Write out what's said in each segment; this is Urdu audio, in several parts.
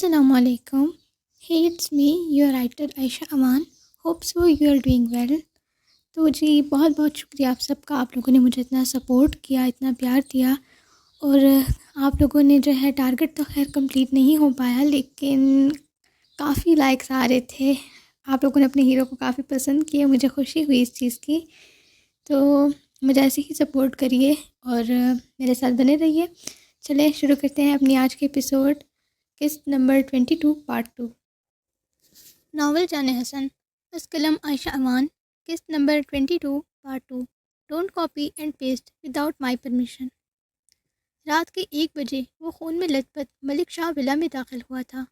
Assalamu alaikum. Hey, it's me, your writer Aisha Aman. Hope so you are doing well. تو جی بہت بہت شکریہ آپ سب کا، آپ لوگوں نے مجھے اتنا سپورٹ کیا، اتنا پیار دیا، اور آپ لوگوں نے جو ہے ٹارگٹ تو خیر کمپلیٹ نہیں ہو پایا، لیکن کافی لائکس آ رہے تھے، آپ لوگوں نے اپنے ہیرو کو کافی پسند کیا، مجھے خوشی ہوئی اس چیز کی۔ تو مجھے ایسے ہی سپورٹ کریے اور میرے ساتھ بنے رہیے۔ چلیں شروع کرتے ہیں اپنی آج کے ایپیسوڈ، قسط نمبر 22 پارٹ 2۔ ناول جان حسن، از قلم عائشہ امان، قسط number 22 part 2۔ Don't copy and paste without my permission. رات کے 1 بجے وہ خون میں لت پت ملک شاہ ولا میں داخل ہوا تھا۔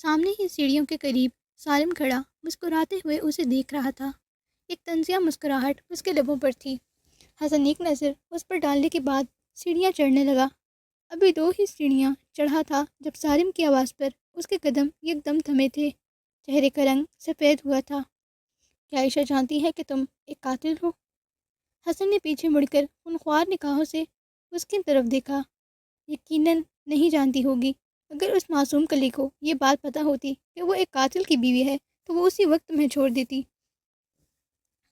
سامنے ہی سیڑھیوں کے قریب سالم کھڑا مسکراتے ہوئے اسے دیکھ رہا تھا۔ ایک طنزیہ مسکراہٹ اس کے لبوں پر تھی۔ حسن ایک نظر اس پر ڈالنے کے بعد سیڑھیاں چڑھنے لگا۔ ابھی 2 ہی سیڑھیاں چڑھا تھا جب سالم کی آواز پر اس کے قدم یک دم تھمے تھے۔ چہرے کا رنگ سفید ہوا تھا۔ کیا عائشہ جانتی ہے کہ تم ایک قاتل ہو؟ حسن نے پیچھے مڑ کر خونخوار نگاہوں سے اس کی طرف دیکھا۔ یقیناً نہیں جانتی ہوگی۔ اگر اس معصوم کلی کو یہ بات پتہ ہوتی کہ وہ ایک قاتل کی بیوی ہے تو وہ اسی وقت تمہیں چھوڑ دیتی۔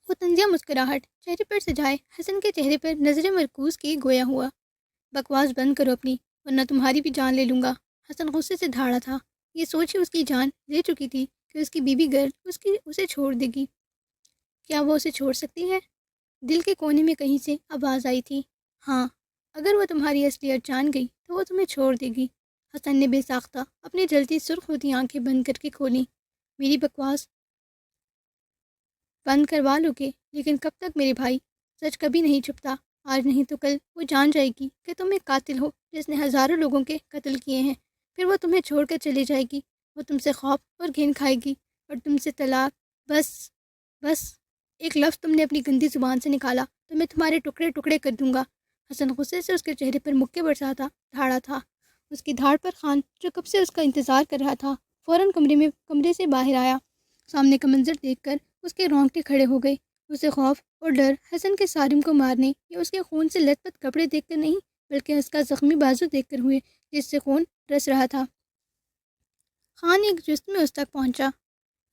وہ طنزیہ مسکراہٹ چہرے پر سجائے حسن کے چہرے پر نظریں مرکوز کی گویا ہوا۔ بکواس بند کرو اپنی، ورنہ تمہاری بھی جان لے لوں گا۔ حسن غصے سے دھاڑا تھا۔ یہ سوچ ہی اس کی جان لے چکی تھی کہ اس کی بیوی گرل اسے چھوڑ دے گی۔ کیا وہ اسے چھوڑ سکتی ہے؟ دل کے کونے میں کہیں سے آواز آئی تھی، ہاں، اگر وہ تمہاری اصلیت جان گئی تو وہ تمہیں چھوڑ دے گی۔ حسن نے بے ساختہ اپنی جلتی سرخ ہوتی آنکھیں بند کر کے کھولیں۔ میری بکواس بند کروا لو گے، لیکن کب تک میرے بھائی؟ سچ کبھی نہیں چھپتا، آج نہیں تو کل وہ جان جائے گی کہ تم ایک قاتل ہو جس نے ہزاروں لوگوں کے قتل کیے ہیں۔ پھر وہ تمہیں چھوڑ کر چلی جائے گی۔ وہ تم سے خوف اور گھن کھائے گی اور تم سے طلاق۔ بس ایک لفظ تم نے اپنی گندی زبان سے نکالا تو میں تمہارے ٹکڑے ٹکڑے کر دوں گا۔ حسن غصے سے اس کے چہرے پر مکے برساتا دھاڑا تھا۔ اس کی دھاڑ پر خان، جو کب سے اس کا انتظار کر رہا تھا، فوراً کمرے سے باہر آیا۔ سامنے کا منظر دیکھ کر اس کے رونگٹے کھڑے ہو گئے۔ اسے خوف اور ڈر حسن کے سالم کو مارنے یا اس کے خون سے لت پت کپڑے دیکھ کر نہیں، بلکہ اس کا زخمی بازو دیکھ کر ہوئے جس سے خون رس رہا تھا۔ خان ایک جست میں اس تک پہنچا۔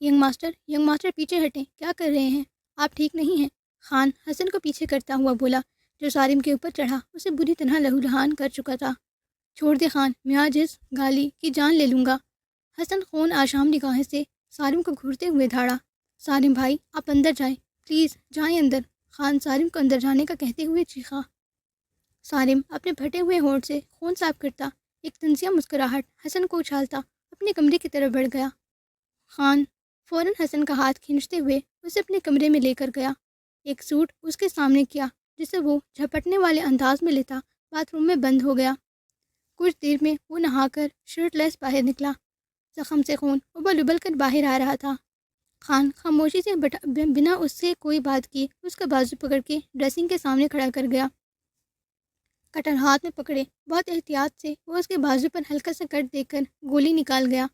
ینگ ماسٹر پیچھے ہٹیں، کیا کر رہے ہیں؟ آپ ٹھیک نہیں ہیں؟ خان حسن کو پیچھے کرتا ہوا بولا، جو سالم کے اوپر چڑھا اسے بری طرح لہولہان کر چکا تھا۔ چھوڑ دے خان، میں آج اس گالی کی جان لے لوں گا۔ حسن خون آشام نگاہیں سے سالم کو گھورتے ہوئے دھاڑا۔ سالم بھائی، آپ اندر جائیں، پلیز جائیں اندر۔ خان سالم کو اندر جانے کا کہتے ہوئے چیخا۔ سالم اپنے پھٹے ہوئے ہونٹ سے خون صاف کرتا، ایک طنزیہ مسکراہٹ حسن کو اچھالتا اپنے کمرے کی طرف بڑھ گیا۔ خان فوراً حسن کا ہاتھ کھینچتے ہوئے اسے اپنے کمرے میں لے کر گیا۔ ایک سوٹ اس کے سامنے کیا جسے وہ جھپٹنے والے انداز میں لیتا باتھ روم میں بند ہو گیا۔ کچھ دیر میں وہ نہا کر شرٹ لیس باہر نکلا۔ زخم سے خون ابل ابل کر باہر آ رہا تھا۔ خان خاموشی سے بنا اس سے کوئی بات کیے اس کا بازو پکڑ کے ڈریسنگ کے سامنے کھڑا کر گیا۔ کٹر ہاتھ میں پکڑے بہت احتیاط سے وہ اس کے بازو پر ہلکا سا کٹ دے کر گولی نکال گیا۔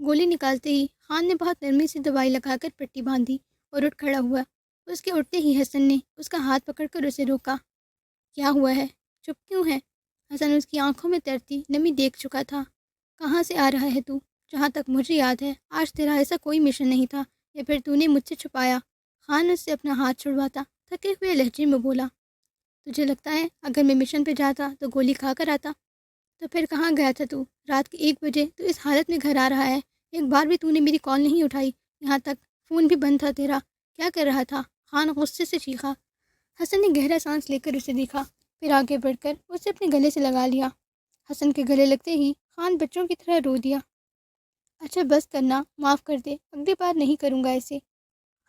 گولی نکالتے ہی خان نے بہت نرمی سے دوائی لگا کر پٹی باندھی اور اٹھ کھڑا ہوا۔ اس کے اٹھتے ہی حسن نے اس کا ہاتھ پکڑ کر اسے روکا۔ کیا ہوا ہے؟ چپ کیوں ہے؟ حسن اس کی آنکھوں میں تیرتی نمی دیکھ چکا تھا۔ کہاں سے آ رہا ہے تو؟ جہاں تک مجھے یاد ہے آج تیرا ایسا کوئی مشن نہیں تھا، یا پھر تو نے مجھ سے چھپایا؟ خان اس سے اپنا ہاتھ چھڑواتا تھکے ہوئے لہجے میں بولا۔ تجھے لگتا ہے اگر میں مشن پہ جاتا تو گولی کھا کر آتا؟ تو پھر کہاں گیا تھا تو؟ رات کے 1 بجے تو اس حالت میں گھر آ رہا ہے، ایک بار بھی تو نے میری کال نہیں اٹھائی، یہاں تک فون بھی بند تھا تیرا۔ کیا کر رہا تھا؟ خان غصے سے چیخا۔ حسن نے گہرا سانس لے کر اسے دیکھا، پھر آگے بڑھ کر اسے اپنے گلے سے لگا لیا۔ حسن کے گلے لگتے ہی خان بچوں کی طرح رو دیا۔ اچھا بس کرنا، معاف کر دے، اگلی بار نہیں کروں گا ایسے۔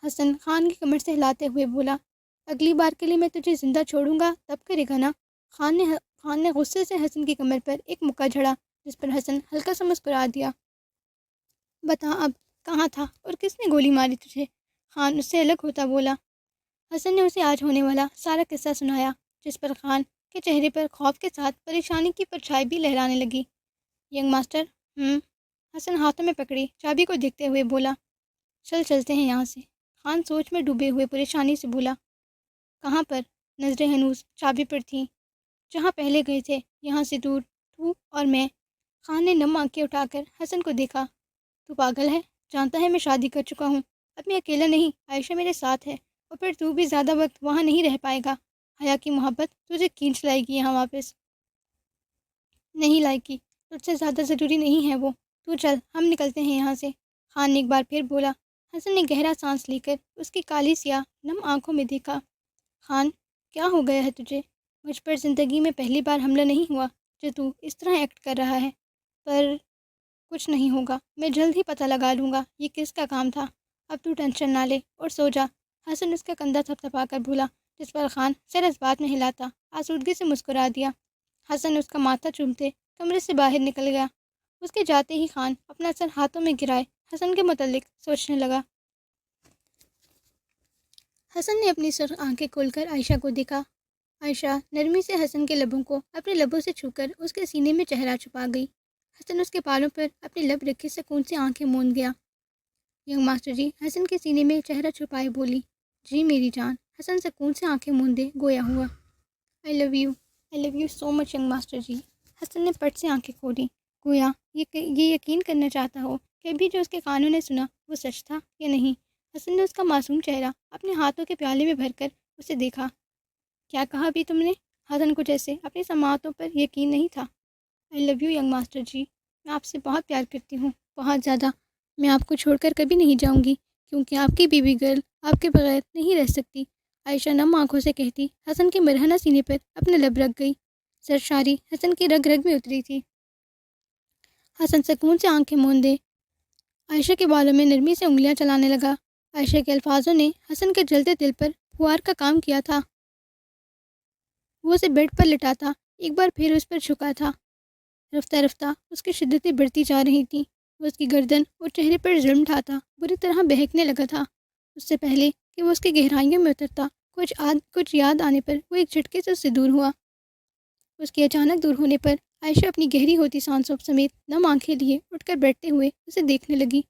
حسن خان کی کمر سے ہلاتے ہوئے بولا، اگلی بار کے لیے میں تجھے زندہ چھوڑوں گا تب کرے گا نا؟ خان نے غصے سے حسن کی کمر پر ایک مکہ جھڑا، جس پر حسن ہلکا سا مسکرا دیا۔ بتا اب کہاں تھا اور کس نے گولی ماری تجھے؟ خان اس سے الگ ہوتا بولا۔ حسن نے اسے آج ہونے والا سارا قصہ سنایا، جس پر خان کے چہرے پر خوف کے ساتھ پریشانی کی پرچھائی بھی لہرانے لگی۔ ینگ ماسٹر، حسن ہاتھوں میں پکڑی چابی کو دیکھتے ہوئے بولا، چلتے ہیں یہاں سے۔ خان سوچ میں ڈوبے ہوئے پریشانی سے بولا، کہاں پر؟ نظریں ہنوز چابی پر تھیں۔ جہاں پہلے گئے تھے، یہاں سے دور، تو اور میں۔ خان نے نم آنکھیں اٹھا کر حسن کو دیکھا۔ تو پاگل ہے، جانتا ہے میں شادی کر چکا ہوں، اب میں اکیلا نہیں، عائشہ میرے ساتھ ہے، اور پھر تو بھی زیادہ وقت وہاں نہیں رہ پائے گا۔ حیا کی محبت تجھے کھینچ لائے گی یہاں واپس، نہیں لائے گی، تجھ سے زیادہ ضروری نہیں ہے وہ۔ تو چل، ہم نکلتے ہیں یہاں سے، خان نے ایک بار پھر بولا۔ حسن نے گہرا سانس لے کر اس کی کالی سیاہ نم آنکھوں میں دیکھا۔ خان، کیا ہو گیا ہے تجھے؟ مجھ پر زندگی میں پہلی بار حملہ نہیں ہوا جو تو اس طرح ایکٹ کر رہا ہے، پر کچھ نہیں ہوگا، میں جلد ہی پتہ لگا لوں گا یہ کس کا کام تھا۔ اب تو ٹینشن نہ لے اور سو جا۔ حسن اس کا کندھا تھپتھپا کر بولا، جس پر خان سر اس بات میں ہلاتا آسودگی سے مسکرا دیا۔ حسن اس کا ماتھا چومتے کمرے سے باہر نکل گیا۔ اس کے جاتے ہی خان اپنا سر ہاتھوں میں گرائے حسن کے متعلق سوچنے لگا۔ حسن نے اپنی سرخ آنکھیں کھول کر عائشہ کو دیکھا۔ عائشہ نرمی سے حسن کے لبوں کو اپنے لبوں سے چھو کر اس کے سینے میں چہرہ چھپا گئی۔ حسن اس کے بالوں پر اپنے لب رکھے سکون سے آنکھیں موند گیا۔ ینگ ماسٹر جی، حسن کے سینے میں چہرہ چھپائے بولی۔ جی میری جان، حسن سکون سے آنکھیں موندے گویا ہوا۔ I love you so much young master ji. Hasan نے پٹ سے آنکھیں کھولی، گویا یہ یقین کرنا چاہتا ہو کہ ابھی جو اس کے کانوں نے سنا وہ سچ تھا یا نہیں۔ حسن نے اس کا معصوم چہرہ اپنے ہاتھوں کے پیالے میں بھر کر اسے دیکھا۔ کیا کہا ابھی تم نے؟ حسن کو جیسے اپنی سماعتوں پر یقین نہیں تھا۔ آئی لو یو ینگ ماسٹر جی، میں آپ سے بہت پیار کرتی ہوں، بہت زیادہ۔ میں آپ کو چھوڑ کر کبھی نہیں جاؤں گی، کیونکہ آپ کی بیوی گرل آپ کے بغیر نہیں رہ سکتی۔ عائشہ نم آنکھوں سے کہتی حسن کے مرہنہ سینے پر اپنے لب رکھ گئی۔ سرشاری حسن کی رگ رگ میں اتری تھی۔ حسن سکون سے آنکھیں موندے عائشہ کے بالوں میں نرمی سے انگلیاں چلانے لگا۔ عائشہ کے الفاظوں نے حسن کے جلتے دل پر پھوار کا کام کیا تھا۔ وہ اسے بیڈ پر لٹاتا ایک بار پھر اس پر جھکا تھا۔ رفتہ رفتہ اس کی شدتیں بڑھتی جا رہی تھیں۔ وہ اس کی گردن اور چہرے پر ظلم ڈھاتا بری طرح بہکنے لگا تھا۔ اس سے پہلے کہ وہ اس کی گہرائیوں میں اترتا کچھ یاد آنے پر وہ ایک جھٹکے سے اس سے دور ہوا۔ اس کے اچانک دور ہونے پر عائشہ اپنی گہری ہوتی سانسوں سمیت نم آنکھیں لیے اٹھ کر بیٹھتے ہوئے اسے دیکھنے لگی۔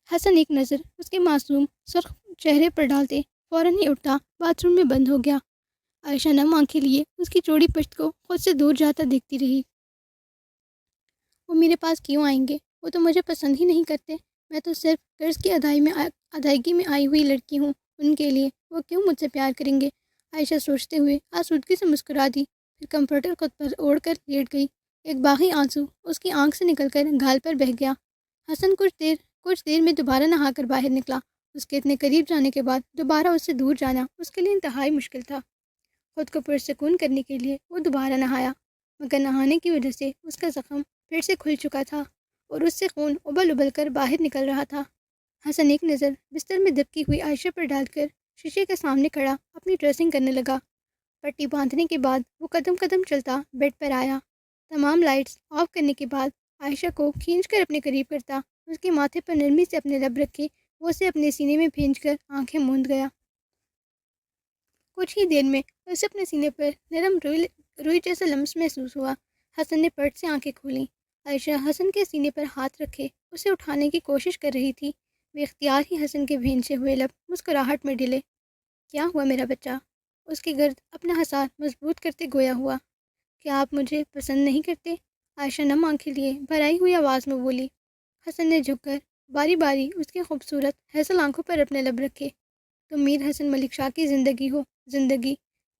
حسن ایک نظر اس کے معصوم سرخ چہرے پر ڈالتے فوراً ہی اٹھتا باتھ روم میں بند ہو گیا۔ عائشہ نم آنکھیں لیے اس کی چوڑی پشت کو خود سے دور جاتا دیکھتی رہی۔ وہ میرے پاس کیوں آئیں گے؟ وہ تو مجھے پسند ہی نہیں کرتے۔ میں تو صرف قرض کی ادائیگی میں آئی ہوئی لڑکی ہوں ان کے لیے، وہ کیوں مجھ سے پیار کریں گے؟ عائشہ سوچتے ہوئے آسودگی سے مسکرا دی، پھر کمفرٹر خود پر اوڑھ کر لیٹ گئی۔ ایک باغی آنسو اس کی آنکھ سے نکل کر گال پر بہہ گیا۔ حسن کچھ دیر میں دوبارہ نہا کر باہر نکلا۔ اس کے اتنے قریب جانے کے بعد دوبارہ اس سے دور جانا اس کے لیے انتہائی مشکل تھا۔ خود کو پرسکون کرنے کے لیے وہ دوبارہ نہایا، مگر نہانے کی وجہ سے اس کا زخم پھر سے کھل چکا تھا اور اس سے خون ابل کر باہر نکل رہا تھا۔ حسن ایک نظر بستر میں دبکی ہوئی عائشہ پر ڈال کر شیشے کے سامنے کھڑا اپنی ڈریسنگ کرنے لگا۔ پٹی باندھنے کے بعد وہ قدم قدم چلتا بیڈ پر آیا۔ تمام لائٹس آف کرنے کے بعد عائشہ کو کھینچ کر اپنے قریب کرتا اس کے ماتھے پر نرمی سے اپنے لب رکھے وہ اسے اپنے سینے میں بھینچ کر آنکھیں موند گیا۔ کچھ ہی دیر میں اسے اپنے سینے پر نرم روئی جیسا لمس محسوس ہوا۔ حسن نے پٹ سے آنکھیں کھولیں۔ عائشہ حسن کے سینے پر ہاتھ رکھے اسے اٹھانے کی کوشش کر رہی تھی۔ بے اختیار ہی حسن کے بھینچے ہوئے لب مسکراہٹ میں ڈلے۔ کیا ہوا میرا بچہ؟ اس کی گرد اپنا حصار مضبوط کرتے گویا ہوا۔ کیا آپ مجھے پسند نہیں کرتے؟ عائشہ نم آنکھیں لیے بھرائی ہوئی آواز میں بولی۔ حسن نے جھک کر باری باری اس کی خوبصورت ہیزل آنکھوں پر اپنے لب رکھے۔ تم میر حسن ملک شاہ کی زندگی ہو، زندگی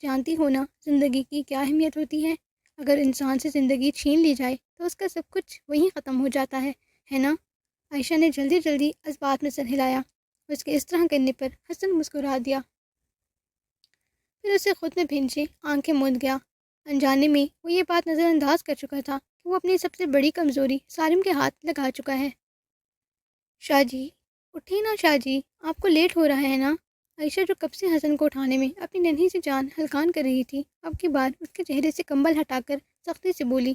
جانتی ہو نا زندگی کی کیا اہمیت ہوتی ہے؟ اگر انسان سے زندگی چھین لی جائے تو اس کا سب کچھ وہیں ختم ہو جاتا ہے نا؟ عائشہ نے جلدی جلدی اس بات میں سر ہلایا۔ اس کے اس طرح کرنے پر حسن مسکرا دیا، پھر اسے خود میں بھینچے آنکھیں موند گیا۔ انجانے میں وہ یہ بات نظر انداز کر چکا تھا کہ وہ اپنی سب سے بڑی کمزوری سالم کے ہاتھ لگا چکا ہے۔ شاہ جی اٹھیے نا، شاہ جی آپ کو لیٹ ہو رہا ہے نا؟ عائشہ جو کب سے حسن کو اٹھانے میں اپنی ننھی سی جان ہلکان کر رہی تھی، اب کی بار اس کے چہرے سے کمبل ہٹا کر سختی سے بولی۔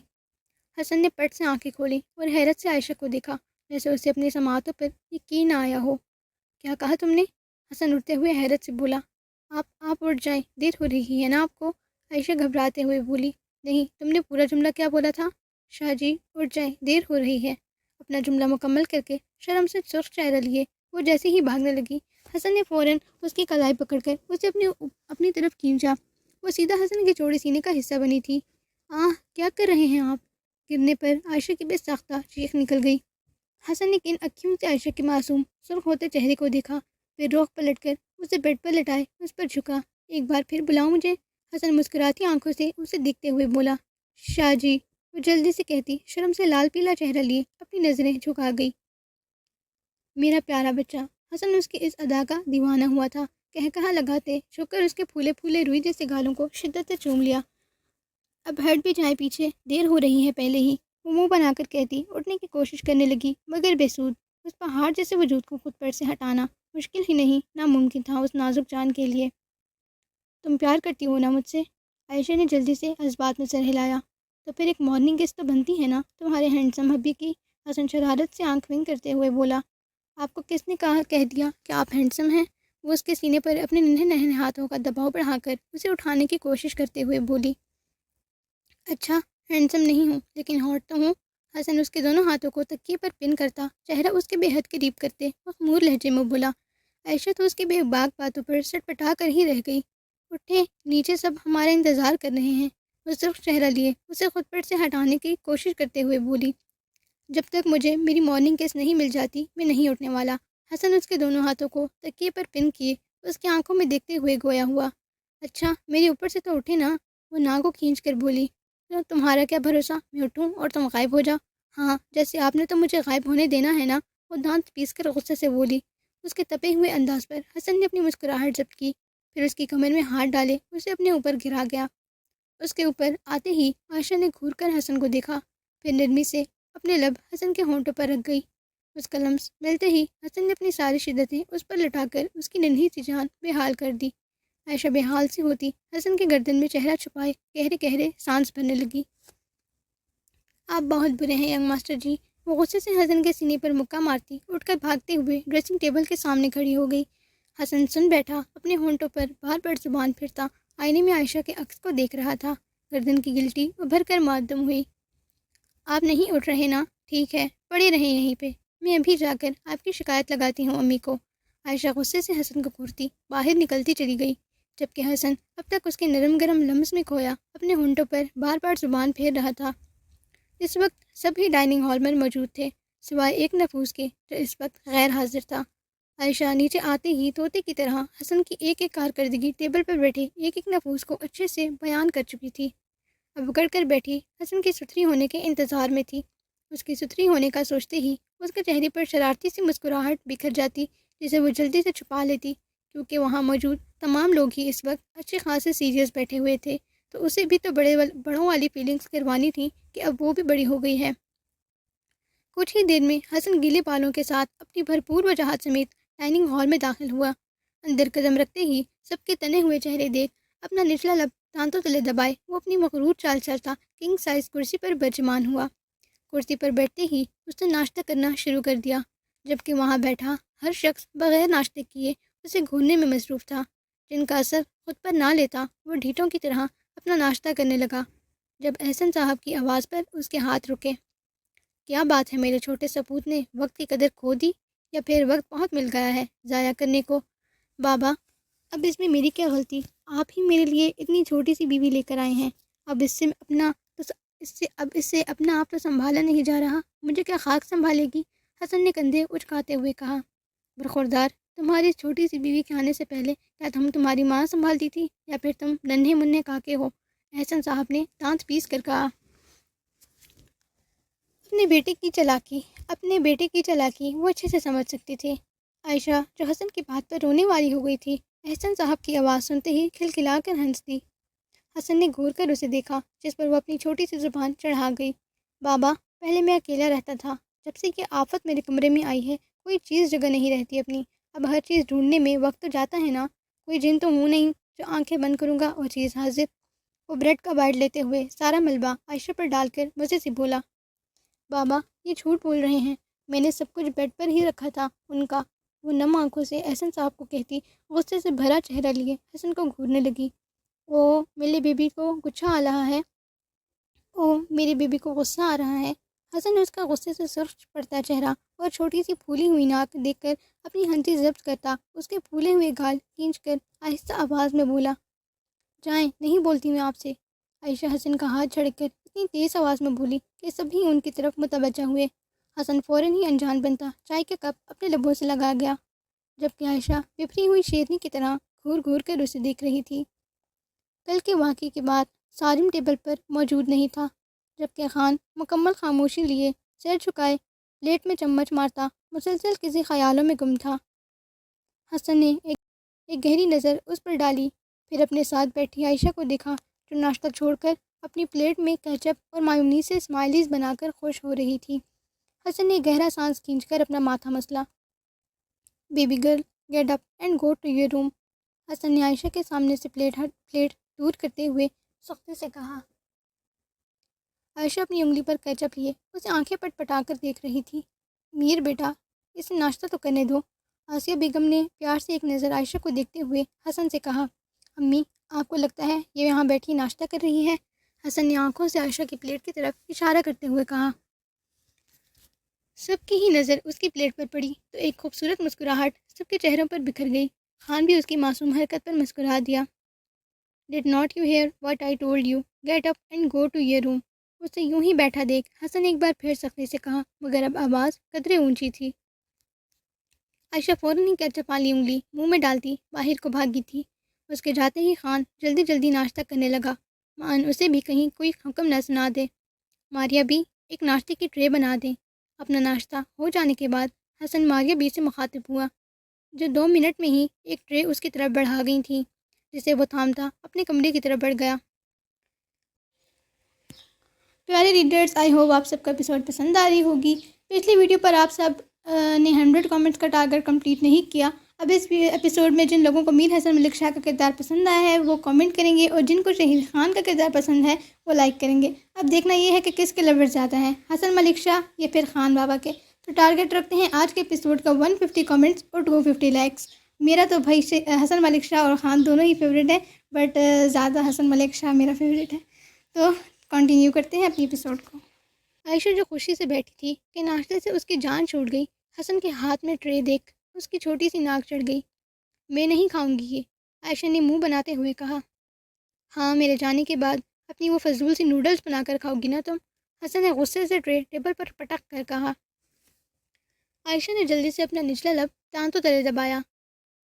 حسن نے پٹ سے آنکھیں کھولی اور حیرت سے عائشہ کو دیکھا، جیسے اسے اپنی سماعتوں پر یقین نہ آیا ہو۔ کیا کہا تم نے؟ حسن اٹھتے ہوئے حیرت سے بولا۔ آپ اٹھ جائیں، دیر ہو رہی ہے نا آپ کو؟ عائشہ گھبراتے ہوئے بولی۔ نہیں، تم نے پورا جملہ کیا بولا تھا؟ شاہ جی اٹھ جائیں، دیر ہو رہی ہے۔ اپنا جملہ مکمل کر کے شرم سے سرخ چہرہ لیے وہ جیسے ہی بھاگنے لگی، حسن نے فوراً اس کی کلائی پکڑ کر اسے اپنی طرف کھینچا۔ وہ سیدھا حسن کے چوڑے سینے کا حصہ بنی تھی۔ کیا کر رہے ہیں آپ؟ گرنے پر عائشہ کی بے ساختہ چیخ نکل گئی۔ حسن نے کن اکھیوں سے عائشہ کے معصوم سرخ ہوتے چہرے کو دیکھا، پھر رخ پلٹ کر اسے بیڈ پر لٹائے اس پر جھکا۔ ایک بار پھر بلاؤں مجھے؟ حسن مسکراتی آنکھوں سے اسے دیکھتے ہوئے بولا۔ شاہ جی، وہ جلدی سے کہتی شرم سے لال پیلا چہرہ لیے اپنی نظریں جھکا گئی۔ میرا پیارا بچہ۔ حسن اس کی اس ادا کا دیوانہ ہوا تھا، کہا لگاتے جھک کر اس کے پھولے پھولے روئی جیسے گالوں کو شدت سے چوم لیا۔ اب ہٹ بھی جائے پیچھے، دیر ہو رہی ہے پہلے ہی، وہ منہ بنا کر کہتی اٹھنے کی کوشش کرنے لگی مگر بے سود۔ اس پہاڑ جیسے وجود کو خود پر سے ہٹانا مشکل ہی نہیں ناممکن تھا اس نازک جان کے لیے۔ تم پیار کرتی ہو نا مجھ سے؟ عائشہ نے جلدی سے جذبات میں سر ہلایا۔ تو پھر ایک مارننگ گیسٹ تو بنتی ہے نا تمہارے ہینڈسم ہبی کی۔ حسن شرارت سے آنکھ ونگ کرتے ہوئے بولا۔ آپ کو کس نے کہہ دیا کہ آپ ہینڈسم ہیں؟ وہ اس کے سینے پر اپنے ننھے ننھے ہاتھوں کا دباؤ بڑھا کر اسے اٹھانے کی کوشش کرتے ہوئے بولی۔ اچھا، ہینڈسم نہیں ہوں لیکن ہاٹ تو ہوں۔ حسن اس کے دونوں ہاتھوں کو تکیے پر پن کرتا چہرہ اس کے بے حد قریب کرتے مخمور لہجے میں بولا۔ عائشہ تو اس کی بے باک باتوں پر سٹ پٹا کر ہی رہ گئی۔ اٹھے، نیچے سب ہمارا انتظار کر رہے ہیں۔ وہ سرخ چہرہ لیے اسے خود پر سے ہٹانے کی کوشش کرتے ہوئے بولی۔ جب تک مجھے میری مارننگ کیس نہیں مل جاتی میں نہیں اٹھنے والا۔ حسن اس کے دونوں ہاتھوں کو تکیے پر پن کیے اس کی آنکھوں میں دیکھتے ہوئے گویا ہوا۔ اچھا، میری اوپر سے تو اٹھے نا، وہ ناک کو کھینچ کر بولی۔ تو تمہارا کیا بھروسہ میں اٹھوں اور تم غائب ہو جاؤ؟ ہاں، جیسے آپ نے تو مجھے غائب ہونے دینا ہے نا، وہ دانت پیس کر غصے سے بولی۔ اس کے تپے ہوئے انداز پر حسن نے اپنی مسکراہٹ ضبط کی، پھر اس کی کمر میں ہاتھ ڈالے اسے اپنے اوپر گرا گیا۔ اس کے اوپر آتے ہی عائشہ نے گھور کر حسن کو دیکھا، پھر نرمی سے اپنے لب حسن کے ہونٹوں پر رکھ گئی۔ اس کا لمس ملتے ہی حسن نے اپنی ساری شدتیں اس پر لٹا کر اس کی ننھی سی جان بے حال کر دی۔ عائشہ بے حال سی ہوتی حسن کے گردن میں چہرہ چھپائے گہرے گہرے سانس بھرنے لگی۔ آپ بہت برے ہیں ینگ ماسٹر جی۔ وہ غصے سے حسن کے سینے پر مکہ مارتی اٹھ کر بھاگتے ہوئے ڈریسنگ ٹیبل کے سامنے کھڑی ہو گئی۔ حسن سن بیٹھا، اپنے ہونٹوں پر بار بار زبان پھرتا آئینے میں عائشہ کے عکس کو دیکھ رہا تھا۔ گردن کی گلٹی ابھر کر معدم ہوئی۔ آپ نہیں اٹھ رہے نا؟ ٹھیک ہے، پڑے رہیں یہیں پہ، میں ابھی جا کر آپ کی شکایت لگاتی ہوں امی کو۔ عائشہ غصے سے حسن کو گھورتی باہر نکلتی چلی گئی، جبکہ حسن اب تک اس کے نرم گرم لمس میں کھویا اپنے ہونٹوں پر بار بار زبان پھیر رہا تھا۔ اس وقت سبھی ڈائننگ ہال میں موجود تھے سوائے ایک نفوس کے جو اس وقت غیر حاضر تھا۔ عائشہ نیچے آتے ہی طوطے کی طرح حسن کی ایک ایک کارکردگی ٹیبل پر بیٹھے ایک ایک نفوس کو اچھے سے بیان کر چکی تھی۔ اب اکڑ کر بیٹھی حسن کی ستھری ہونے کے انتظار میں تھی۔ اس کی ستھری ہونے کا سوچتے ہی اس کے چہرے پر شرارتی سی مسکراہٹ بکھر جاتی جسے وہ جلدی سے چھپا لیتی، کیونکہ وہاں موجود تمام لوگ ہی اس وقت اچھے خاصے سیریس بیٹھے ہوئے تھے، تو اسے بھی تو بڑوں والی فیلنگز کروانی تھی کہ اب وہ بھی بڑی ہو گئی ہے۔ کچھ ہی دیر میں حسن گیلے بالوں کے ساتھ اپنی بھرپور وجاہت سمیت ڈائننگ ہال میں داخل ہوا۔ اندر قدم رکھتے ہی سب کے تنے ہوئے چہرے دیکھ اپنا نچلا لب دانتوں تلے دبائے وہ اپنی مغرور چال چلتا کنگ سائز کرسی پر برجمان ہوا۔ کرسی پر بیٹھتے ہی اس نے ناشتہ کرنا شروع کر دیا، جبکہ وہاں بیٹھا ہر شخص بغیر ناشتے کیے اسے گھورنے میں مصروف تھا۔ جن کا اثر خود پر نہ لیتا وہ ڈھیٹوں کی طرح اپنا ناشتہ کرنے لگا، جب احسن صاحب کی آواز پر اس کے ہاتھ رکے۔ کیا بات ہے میرے چھوٹے سپوت نے وقت کی قدر کھو دی، یا پھر وقت بہت مل گیا ہے ضائع کرنے کو؟ بابا، اب اس میں میری کیا غلطی؟ آپ ہی میرے لیے اتنی چھوٹی سی بیوی لے کر آئے ہیں، اب اس سے اپنا آپ تو سنبھالا نہیں جا رہا، مجھے کیا خاک سنبھالے گی؟ حسن نے کندھے اچکاتے ہوئے کہا۔ برخوردار، تمہاری چھوٹی سی بیوی کے آنے سے پہلے کیا تم تمہاری ماں سنبھالتی تھی، یا پھر تم ننھے منھے کاکے ہو؟ احسن صاحب نے دانت پیس کر کہا۔ اپنے بیٹے کی چالاکی وہ اچھے سے سمجھ سکتی تھی۔ عائشہ جو حسن کی بات پر رونے والی ہو گئی تھی، احسن صاحب کی آواز سنتے ہی کھلکھلا کر ہنس دی۔ حسن نے گھور کر اسے دیکھا، جس پر وہ اپنی چھوٹی سی زبان چڑھا گئی۔ بابا، پہلے میں اکیلا رہتا تھا، جب سے یہ آفت میرے کمرے میں آئی ہے کوئی چیز جگہ نہیں رہتی اپنی، اب ہر چیز ڈھونڈنے میں وقت تو جاتا ہے نا، کوئی جن تو ہوں نہیں جو آنکھیں بند کروں گا اور چیز حاضر۔ وہ بریڈ کا بائٹ لیتے ہوئے سارا ملبہ عائشہ پر ڈال کر مزے سے بولا۔ بابا، یہ جھوٹ بول رہے ہیں، میں نے سب کچھ بیڈ پر ہی رکھا تھا ان کا۔ وہ نم آنکھوں سے احسن صاحب کو کہتی غصے سے بھرا چہرہ لیے حسن کو گھورنے لگی۔ او میرے بیبی کو غصہ آ رہا ہے، میری بیبی کو غصہ آ رہا ہے۔ حسن نے اس کا غصے سے سرخ پڑتا چہرہ اور چھوٹی سی پھولی ہوئی ناک دیکھ کر اپنی ہنسی ضبط کرتا اس کے پھولے ہوئے گال کھینچ کر آہستہ آواز میں بولا۔ جائیں، نہیں بولتی میں آپ سے۔ عائشہ حسن کا ہاتھ جھڑک کر اتنی تیز آواز میں بولی کہ سبھی ان کی طرف متوجہ ہوئے۔ حسن فوراً ہی انجان بنتا چائے کے کپ اپنے لبوں سے لگا گیا، جبکہ عائشہ بپری ہوئی شیرنی کی طرح گھور گھور کر اسے دیکھ رہی تھی۔ کل کے واقعے کے بعد سالم ٹیبل پر موجود نہیں تھا، جبکہ خان مکمل خاموشی لیے سر جھکائے پلیٹ میں چمچ مارتا مسلسل کسی خیالوں میں گم تھا۔ حسن نے ایک گہری نظر اس پر ڈالی، پھر اپنے ساتھ بیٹھی عائشہ کو دیکھا جو ناشتہ چھوڑ کر اپنی پلیٹ میں کیچپ اور مایونیز سے اسمائلیز بنا کر خوش ہو رہی تھی۔ حسن نے گہرا سانس کھینچ کر اپنا ماتھا مسلا۔ Baby girl, get up and go to your room, Hasan نے عائشہ کے سامنے سے پلیٹ دور کرتے ہوئے سختی سے کہا۔ عائشہ اپنی انگلی پر کیچپ لیے اسے آنکھیں پٹ پٹا کر دیکھ رہی تھی۔ میر بیٹا، اسے ناشتہ تو کرنے دو۔ آسیہ بیگم نے پیار سے ایک نظر عائشہ کو دیکھتے ہوئے حسن سے کہا۔ امی، آپ کو لگتا ہے یہ یہاں بیٹھی ناشتہ کر رہی ہے؟ حسن نے آنکھوں سے عائشہ کی پلیٹ کی طرف اشارہ کرتے ہوئے کہا۔ سب کی ہی نظر اس کی پلیٹ پر پڑی تو ایک خوبصورت مسکراہٹ سب کے چہروں پر بکھر گئی۔ خان بھی اس کی معصوم حرکت پر مسکرا دیا۔ Did not you hear what I told you? Get up and go to your room. اسے یوں ہی بیٹھا دیکھ حسن ایک بار پھر سختی سے کہا، مگر اب آواز قدرے اونچی تھی۔ عائشہ فوراً ہی کیچپ والی انگلی منہ میں ڈالتی باہر کو بھاگی تھی۔ اس کے جاتے ہی خان جلدی جلدی ناشتہ کرنے لگا، مان اسے بھی کہیں کوئی حکم نہ سنا دے۔ ماریا بھی ایک ناشتے کی ٹرے بنا دیں۔ اپنا ناشتہ ہو جانے کے بعد حسن ماریا بھی سے مخاطب ہوا، جو 2 منٹ میں ہی ایک ٹرے اس کی طرف بڑھا گئی تھی، جسے وہ تھامتا اپنے کمرے کی طرف بڑھ گیا۔ پیارے ریڈرز، آئی ہوپ آپ سب کا ایپیسوڈ پسند آ رہی ہوگی۔ پچھلی ویڈیو پر آپ سب نے 100 کامنٹس کا ٹارگٹ کمپلیٹ نہیں کیا۔ اب اس ایپیسوڈ میں جن لوگوں کو میر حسن ملک شاہ کا کردار پسند آیا ہے وہ کامنٹ کریں گے، اور جن کو شہید خان کا کردار پسند ہے وہ لائک کریں گے۔ اب دیکھنا یہ ہے کہ کس کے لور زیادہ ہیں، حسن ملک شاہ یا پھر خان بابا کے۔ تو ٹارگٹ رکھتے ہیں آج کے ایپیسوڈ کا 150 کامنٹس اور 250 لائکس۔ میرا تو بھائی حسن ملک شاہ اور خان دونوں ہی فیوریٹ ہیں، بٹ زیادہ حسن ملک شاہ میرا فیوریٹ ہے۔ تو کنٹینیو کرتے ہیں اپنی ایپیسوڈ کو۔ عائشہ جو خوشی سے بیٹھی تھی کہ ناشتے سے اس کی جان چھوٹ گئی، حسن کے ہاتھ میں ٹرے دیکھ اس کی چھوٹی سی ناک چڑھ گئی۔ میں نہیں کھاؤں گی یہ، عائشہ نے منہ بناتے ہوئے کہا۔ ہاں، میرے جانے کے بعد اپنی وہ فضول سی نوڈلز بنا کر کھاؤ گی نا تم، حسن نے غصے سے ٹرے ٹیبل پر پٹک کر کہا۔ عائشہ نے جلدی سے اپنا نچلا لب دانتوں تلے دبایا۔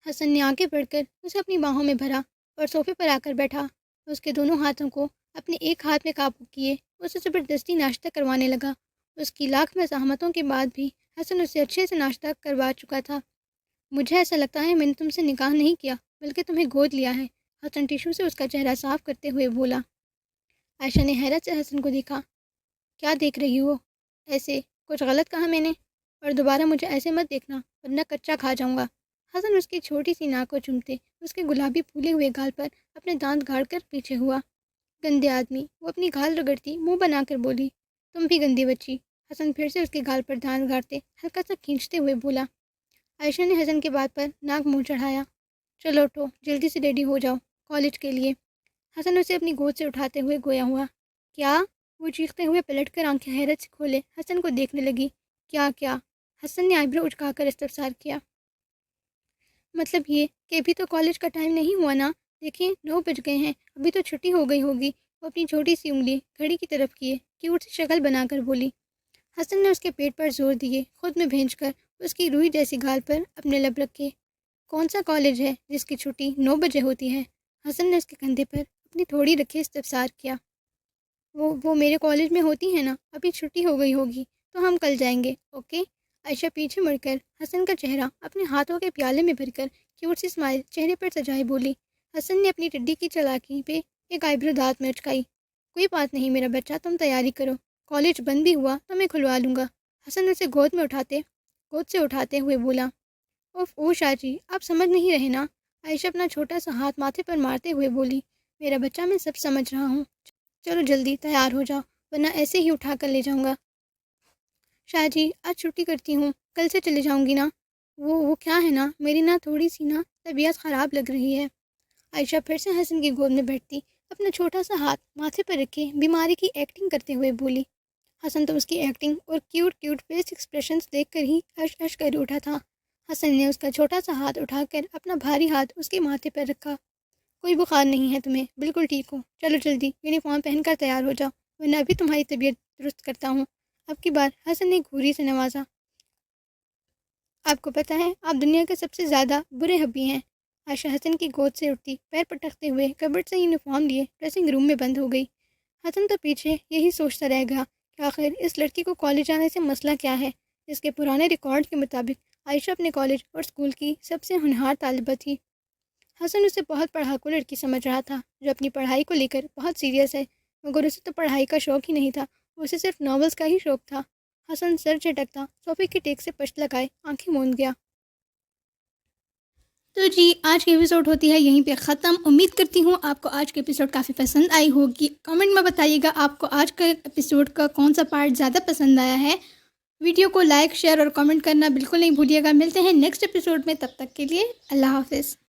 حسن نے آنکھیں پڑھ کر اسے اپنی باہوں میں بھرا اور صوفے پر آ کر بیٹھا۔ اس کے دونوں ہاتھوں کو اپنے ایک ہاتھ میں قابو کیے اسے زبردستی ناشتہ کروانے لگا۔ اس کی لاکھ مزاحمتوں کے بعد بھی حسن اسے اچھے سے ناشتہ کروا چکا تھا۔ مجھے ایسا لگتا ہے میں نے تم سے نکاح نہیں کیا بلکہ تمہیں گود لیا ہے، حسن ٹیشو سے اس کا چہرہ صاف کرتے ہوئے بولا۔ عائشہ نے حیرت سے حسن کو دیکھا۔ کیا دیکھ رہی ہو؟ ایسے کچھ غلط کہا میں نے؟ اور دوبارہ مجھے ایسے مت دیکھنا ورنہ کچا کھا جاؤں گا۔ حسن اس کی چھوٹی سی ناک کو چومتے اس کے گلابی پھولے ہوئے گال پر اپنے دانت گاڑ کر پیچھے ہوا۔ گندے آدمی، وہ اپنی گال رگڑتی منہ بنا کر بولی۔ تم بھی گندی بچی، حسن پھر سے اس کے گال پر دانت گاڑتے ہلکا سا کھینچتے ہوئے بولا۔ عائشہ نے حسن کے بات پر ناک منہ چڑھایا۔ چلو اٹھو، جلدی سے ریڈی ہو جاؤ کالج کے لیے۔ حسن اسے اپنی گود سے اٹھاتے ہوئے گویا ہوا۔ کیا؟ وہ چیختے ہوئے پلٹ کر آنکھیں حیرت سے کھولے حسن کو دیکھنے لگی۔ کیا؟ حسن نے آئیبرو اچکا کر استفسار کیا۔ مطلب یہ کہ ابھی تو کالج کا ٹائم نہیں ہوا نا، دیکھیں 9 بج گئے ہیں، ابھی تو چھٹی ہو گئی ہوگی۔ وہ اپنی چھوٹی سی انگلی گھڑی کی طرف کیے کیوٹ سی شکل بنا کر بولی۔ حسن نے اس کے پیٹ پر زور دیے خود میں بھینچ کر اس کی روئی جیسی گال پر اپنے لب رکھے۔ کون سا کالج ہے جس کی چھٹی 9 بجے ہوتی ہے؟ حسن نے اس کے کندھے پر اپنی تھوڑی رکھے استفسار کیا۔ وہ میرے کالج میں ہوتی ہے نا، ابھی چھٹی ہو گئی ہوگی تو ہم کل جائیں گے، اوکے؟ عائشہ پیچھے مڑ کر حسن کا چہرہ اپنے ہاتھوں کے پیالے میں بھر کر کیوٹ سی اسمائل چہرے پر سجائے بولی۔ حسن نے اپنی ٹڈی کی چالاکی پہ ایک آئیبرو دانت میں اچکائی۔ کوئی بات نہیں میرا بچہ، تم تیاری کرو، کالج بند بھی ہوا تو میں کھلوا لوں گا، حسن اسے گود سے اٹھاتے ہوئے بولا۔ او شاہ جی، آپ سمجھ نہیں رہے نا، عائشہ اپنا چھوٹا سا ہاتھ ماتھے پر مارتے ہوئے بولی۔ میرا بچہ، میں سب سمجھ رہا ہوں، چلو جلدی تیار ہو جاؤ ورنہ ایسے ہی اٹھا کر لے جاؤں گا۔ شاہ جی، آج چھٹی کرتی ہوں، کل سے چلے جاؤں گی نا۔ وہ کیا ہے نا، میری تھوڑی سی طبیعت خراب لگ رہی ہے۔ عائشہ پھر سے حسن کی گود میں بیٹھتی اپنا چھوٹا سا ہاتھ ماتھے پر رکھے بیماری کی ایکٹنگ کرتے ہوئے بولی۔ حسن تو اس کی ایکٹنگ اور کیوٹ فیس ایکسپریشنز دیکھ کر ہی اش کر اٹھا تھا۔ حسن نے اس کا چھوٹا سا ہاتھ اٹھا کر اپنا بھاری ہاتھ اس کے ماتھے پر رکھا۔ کوئی بخار نہیں ہے تمہیں، بالکل ٹھیک ہو، چلو جلدی یونیفارم پہن کر تیار ہو جاؤ، ورنہ ابھی تمہاری طبیعت درست کرتا ہوں۔ اب کی بار حسن نے گھوری سے نوازا۔ آپ کو پتہ ہے آپ دنیا کے سب سے زیادہ برے حبی ہیں۔ عائشہ حسن کی گود سے اٹھتی، پیر پٹکتے ہوئے کبرٹ سے یونیفارم لیے ڈریسنگ روم میں بند ہو گئی۔ حسن تو پیچھے یہی سوچتا رہ گیا کہ آخر اس لڑکی کو کالج آنے سے مسئلہ کیا ہے۔ اس کے پرانے ریکارڈ کے مطابق عائشہ اپنے کالج اور اسکول کی سب سے ہونہار طالبہ تھی۔ حسن اسے بہت پڑھاکو لڑکی سمجھ رہا تھا جو اپنی پڑھائی کو لے کر بہت سیریس ہے، مگر اسے تو پڑھائی کا شوق ہی نہیں تھا، اسے صرف ناولز کا ہی شوق تھا۔ حسن سر جھٹکتا صوفے کی ٹیک سے پشت لگائے آنکھیں موند گیا۔ تو جی آج کی ایپیسوڈ ہوتی ہے یہیں پہ ختم۔ امید کرتی ہوں آپ کو آج کی ایپیسوڈ کافی پسند آئی ہوگی۔ کمنٹ میں بتائیے گا آپ کو آج کا ایپیسوڈ کا کون سا پارٹ زیادہ پسند آیا ہے۔ ویڈیو کو لائک، شیئر اور کمنٹ کرنا بالکل نہیں بھولیے گا۔ ملتے ہیں نیکسٹ ایپیسوڈ میں، تب تک کے لیے اللہ حافظ۔